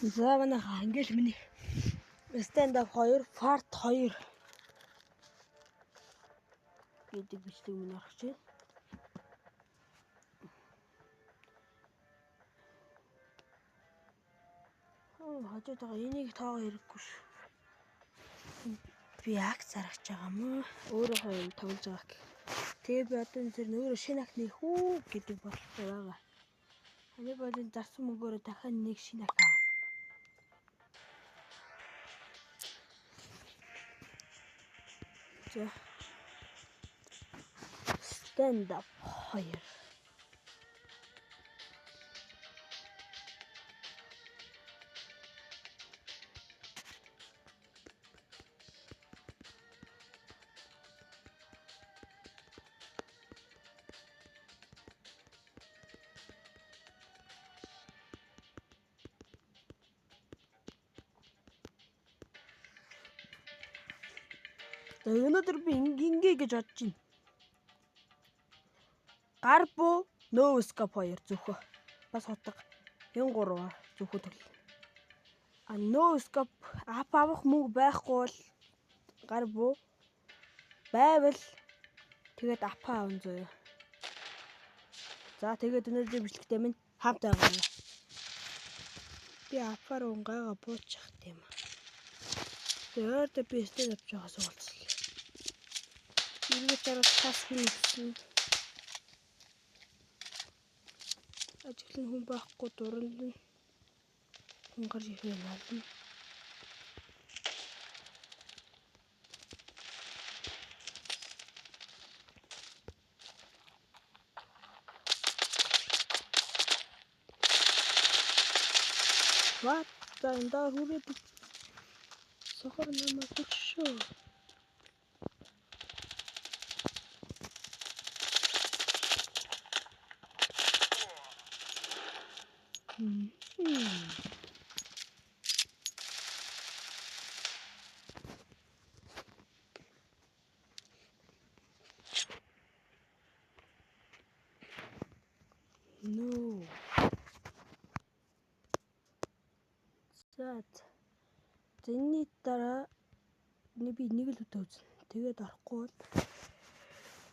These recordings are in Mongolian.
За манайхаа ингээл миний stand up 2 part 2 гэдэг бичлэг минь орох чинь. Хажууд байгаа энийг тоогоо хэрэггүй ш. Би яг зарагч байгаа мó. Өөрөө юм тоглож байгаа гэх. Тэгээ би одоо энэ өөрөө шинэ акт нэх үү гэдэг бодлоо байгаа. Хани болон зарсан мөнгөөрөө дахиад нэг шинэ акт авах. За. Stand up 2. Өнөөдөр би ингээ гэж бодож байна. Гар буу no scope 2 зөвхөө. Бас хотго. Энэ 3 зөвхөө төлөв. А no scope авах мөнгө байхгүй бол гар буу байвал тэгээд аван зөө. За тэгээд өнөөдрийн бичлэгтэй минь хамт байгаа. Би апаар унгайгаа буучих тийм. Тэгээд би стэнд авч байгаа суулцлаа. Иргэд дараа тас хийсэн. Ажиглан хүн байхгүй дуранд нь хүн гарч ирэх юм байна. What? Танда хүрээд сохор намайг хөшөө. No. Зэнний дараа би нэг л өдөө үзнэ. Тэгээд орохгүй бол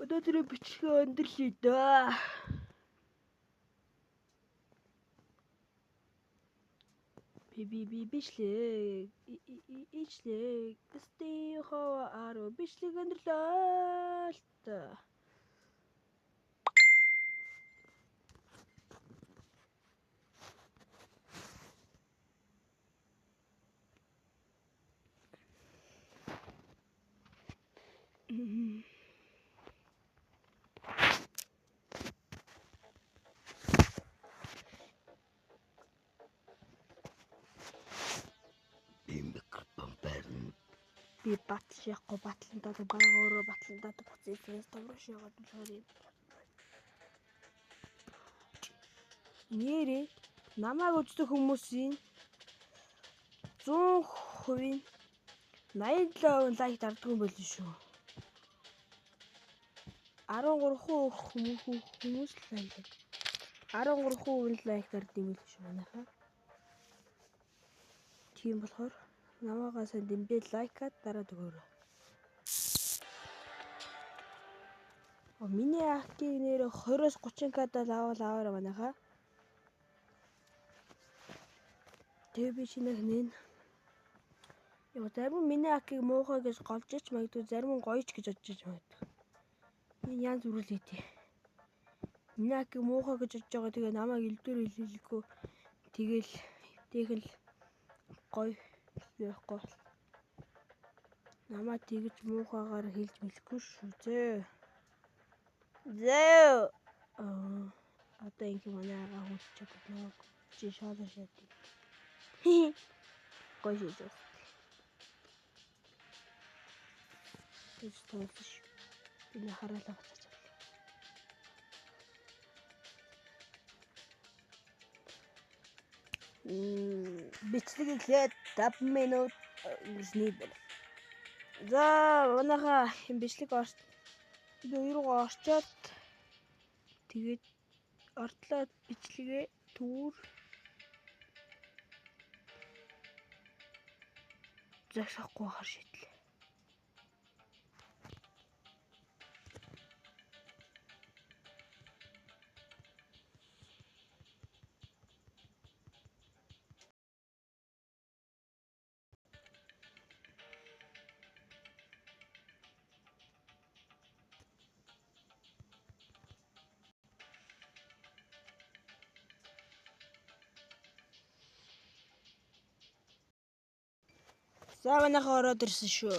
өнөөдрийн бичлэгээ өндөрлөе дөө. Би бичлэг ичлэг сте хоо бичлэг өндөрлөө л та. Би батлахгүй батлантаа бараг өөрөө батлантаа буцаад тавраш яагаад юм. Нэрээ намайг үздэг хүмүүсийн 100% 87% лайк дарддаг юм байл шүү. 13% хүмүүс лайк. 13% лайк дарддаг юм байл шүү манайхаа. Тийм болохоор намаагаа сайн дэмбэл лайкаад дараад өгөөрэй. Миний актыг нэр 20-30 к аваарай манайхаа. Тэгээ би шинэ нэн. Яа зарим миний актыг муухай гэж голж ич магадгүй зарим нь гоёч гэж бодож магадгүй. Энэ янз бүр л хийдэ. Миний актыг муухай гэж бодож байгаа тэгээ намайг илдвэр хэлэхгүй тэгэл тэхэл гоё яахгүй. Намаа тэгж муухайгаар хэлж мэлэхгүй шүү зөө. Зөө. Одоо ингэ манай агаа хүчтэй байна. Чи шоолоо шат. Гоё шүү. Тэс тоолш. Би хараалаа батж. Бичлэг ихлээр 5 минут снийд. За манайхаа бичлэг би руугаа орчоод тэгээд ордлоо бичлэгээ түүр загсахгүй хар шийдлээ. За манайхаа ороод ирсэн шүү.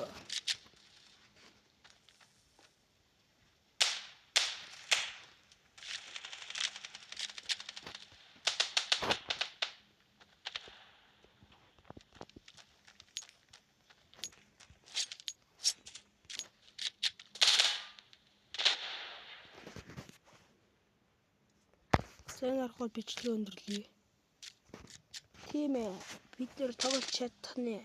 Сайн аргагүй бичлэг өндөрлөе. Тийм ээ. Бид нэр тоглож чадах нэ.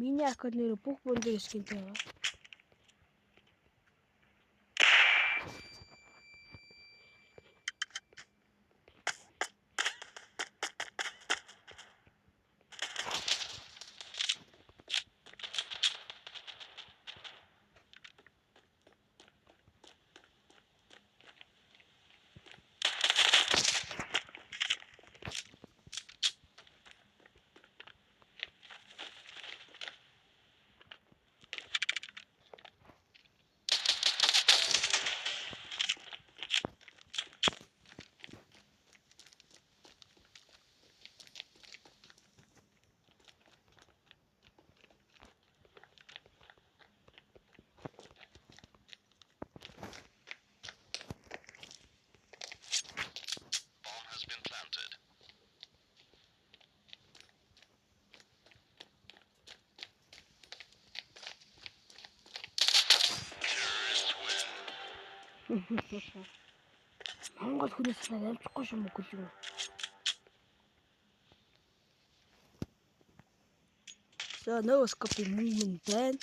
Миний аккаунт нэр бүх бүндэр скинтэй байна. Монгол хүнээс л авчихгүй юм уу гэлээ. За no scope movement байна.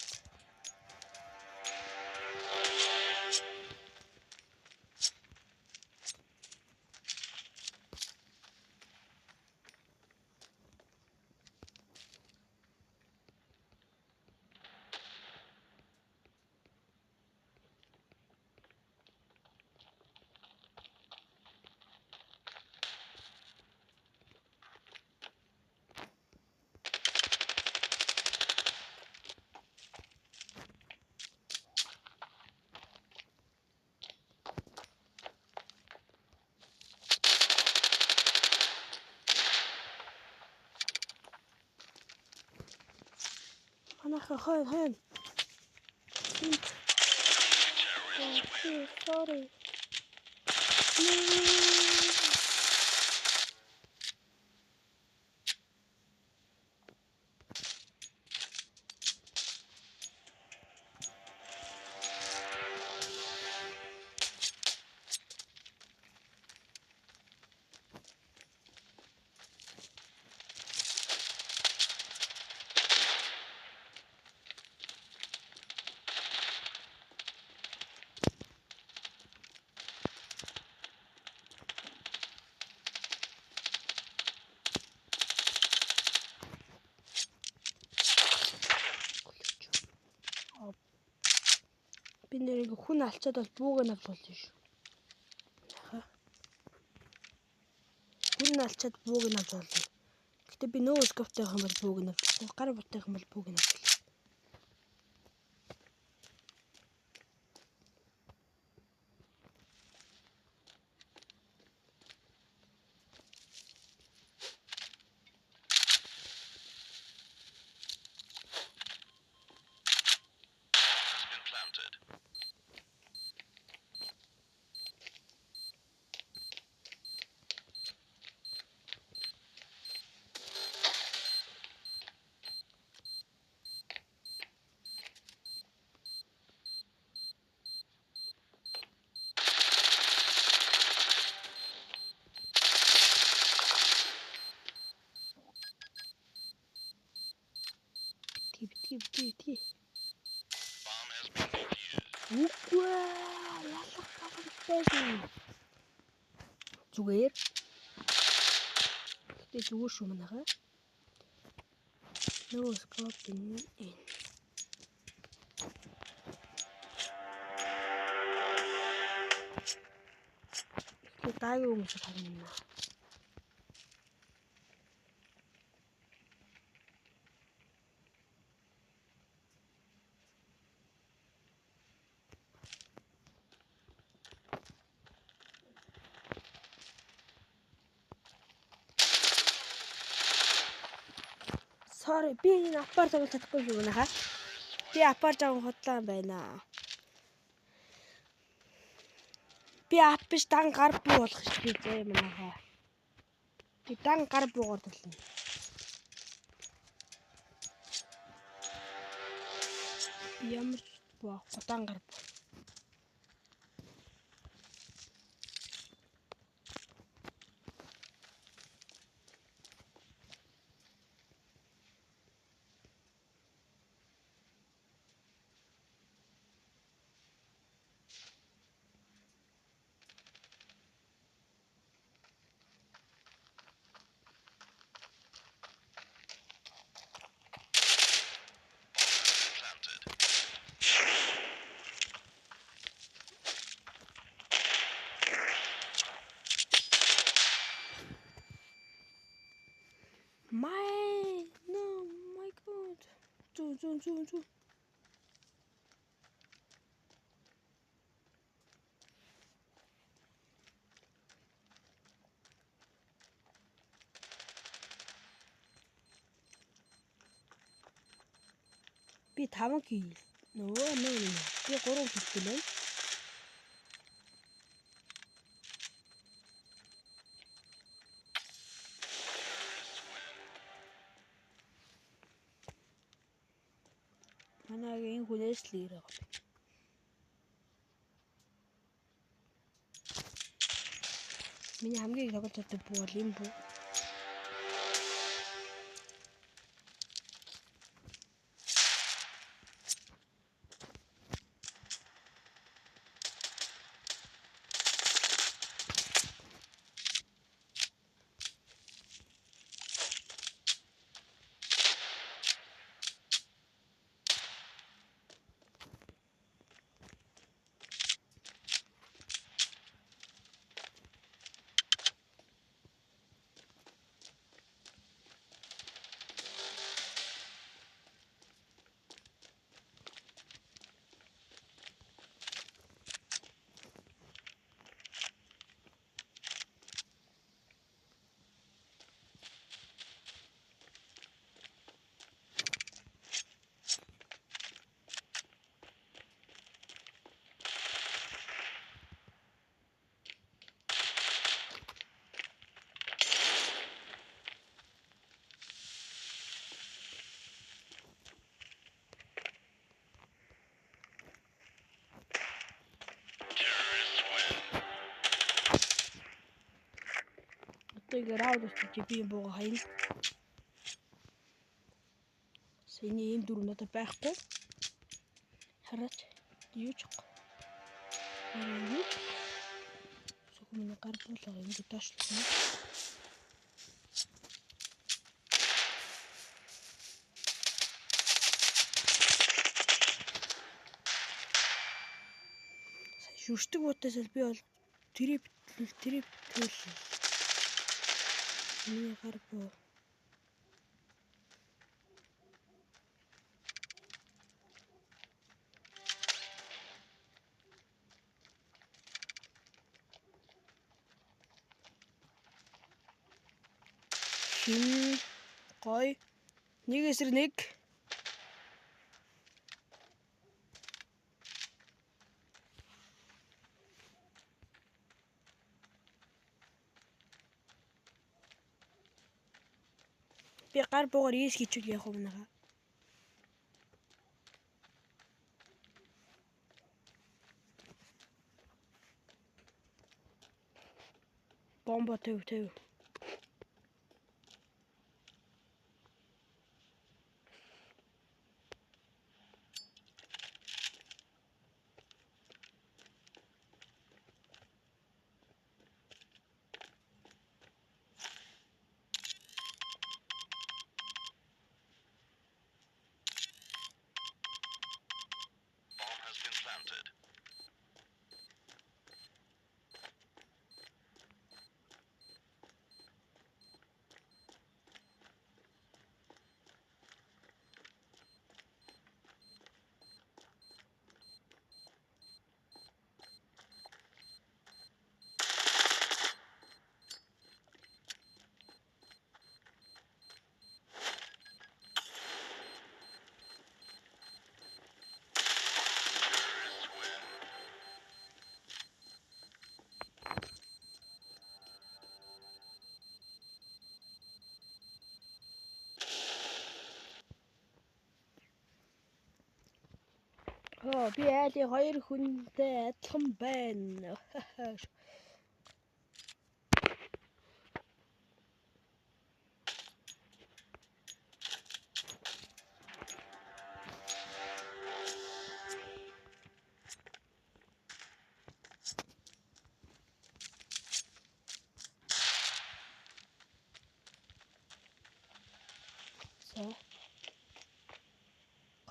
Манайхаа хойно. Sorry. Би нэрийг хүн алчаад бол бууг нь авч болно шүү. Хүн алчаад бууг нь авч болно. Гэтэ би нөө скоптойх юм бол бууг нь авч болно. Гар бутайх юм бол бууг нь авч болно. Бити. Үгүй ялах боломжтой шүү. Зүгээр. Гэтэ зүгээр шүү манайхаа. Нөө скоп энэ. Гэтэ даагийн хүмүүс харна. Sorry, би энэ апаар тоглож чадахгүй шүү манайхаа. Би апаар жаахан хотлоо байна. Би ап биш дан гар буу болох шүү би зээ манайхаа. Би дан гар буугаар төлнө. Ямар ч буу дан гар буу. My god. Зүү. Би 5 кил. Нөө. Би 3 кил байна. Манайгийн хүнээс л ирэх. Миний хамгийн их тоглож чаддаг буу бол энэ буу. Тэгээ раунд усч би юм бууга хаяна. Сэний ийм дөрөв надад байхгүй. Хараач юу ч. Сухмын гар болоо ингэ тоошлоо. Шүршдэг уутаас л би бол трип төлөл. Миний гар буу. Гой 1-1. Би гар буугаар ийс хийчихвэл яах вэ манайхаа? Бомба төв. Би айлын хоёр хүнтэй адилхан байна.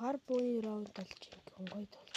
Гар бууны раунд болж ингээм гоё тол.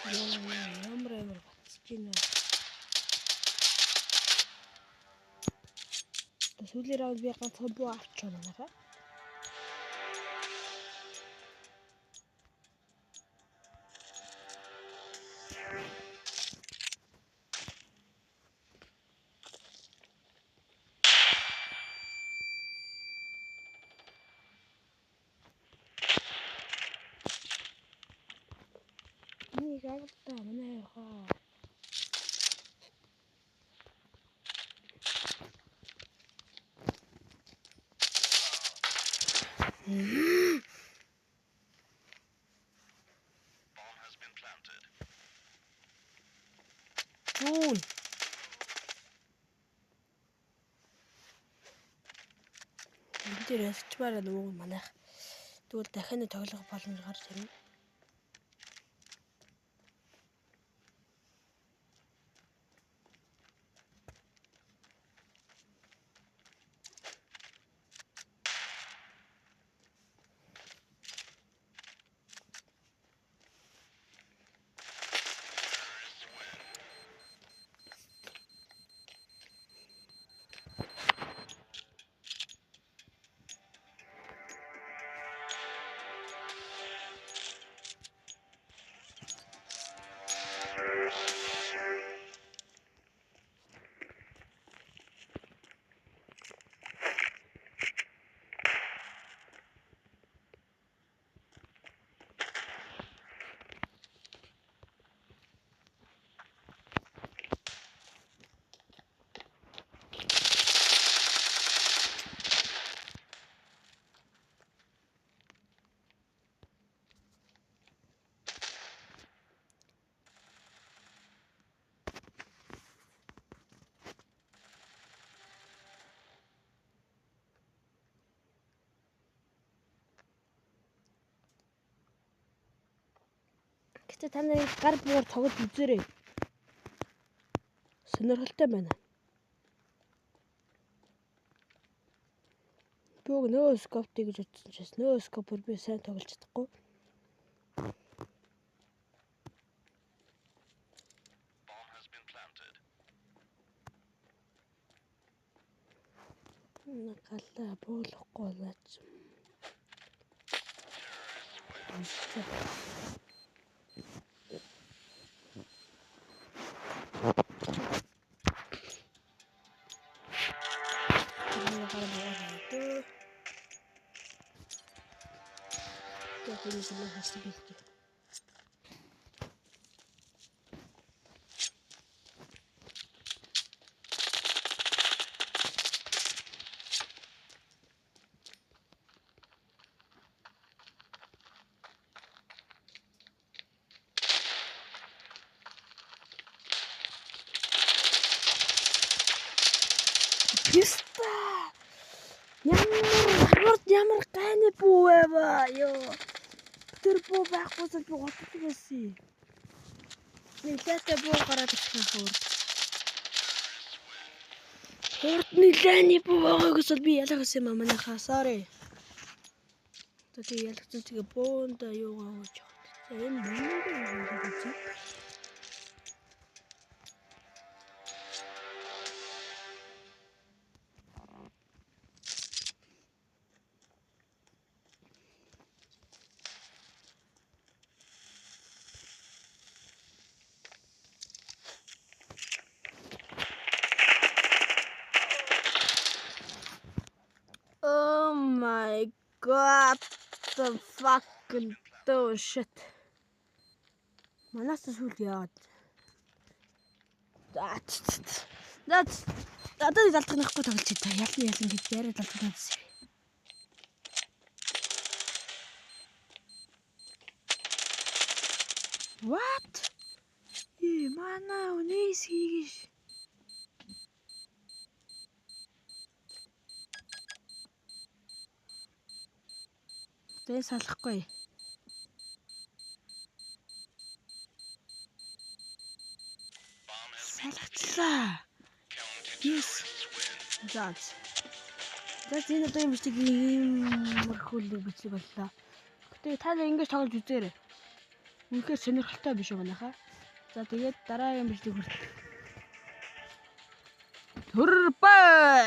Ямар батсаж байна. Сүүлийн раунд би ганцхан буу авчихсан манайхаа. Нэг агтаа манайхаа. Зүүн. Бид ясчмаар нөгөө манайх. Тэгвэл дахин тоглох боломж гарч ирнэ. Гэтэ та нарын гар буугаар тоглож үзээрэй. Сонирхолтой байна. Бөөг нөө скоптыг гэж утсан чээс нөө скопор би сайн тоглож чадахгүй. Галаа буулахгүй лаач. Писта. Ямар гайны бүү байваа ёо. Тэр бүү байхгүйс би готдог байсан. Нилээтэй бүү гараад ирсэн хурд. Хурд нилээний бүү байгаагаас би ялгасан юм манайхаа. Sorry. Тэгээ ялгсан тэгээ бөөнда юугаа өгч байгаа. Энэ бүүнийг өгч. Oh my god, the fucking shit. Манаас сүл яагаад. That's одоо залдах нэхгүй тоглож байгаа. Ялан гэж яриад залдах байсан. What? Манай өнөөс хийгиш. Тэ салахгүй. Салгацлаа. Yes. That's энэ одоо юм шиг мөрхүүлэг бичлэг боллоо. Гэтэ та нар ингэж тоглож үзээрэй. Үнэхээр сонирхолтой биш үү манайхаа. За тэгээд дараагийн бичлэг хүртэл. Төрбай.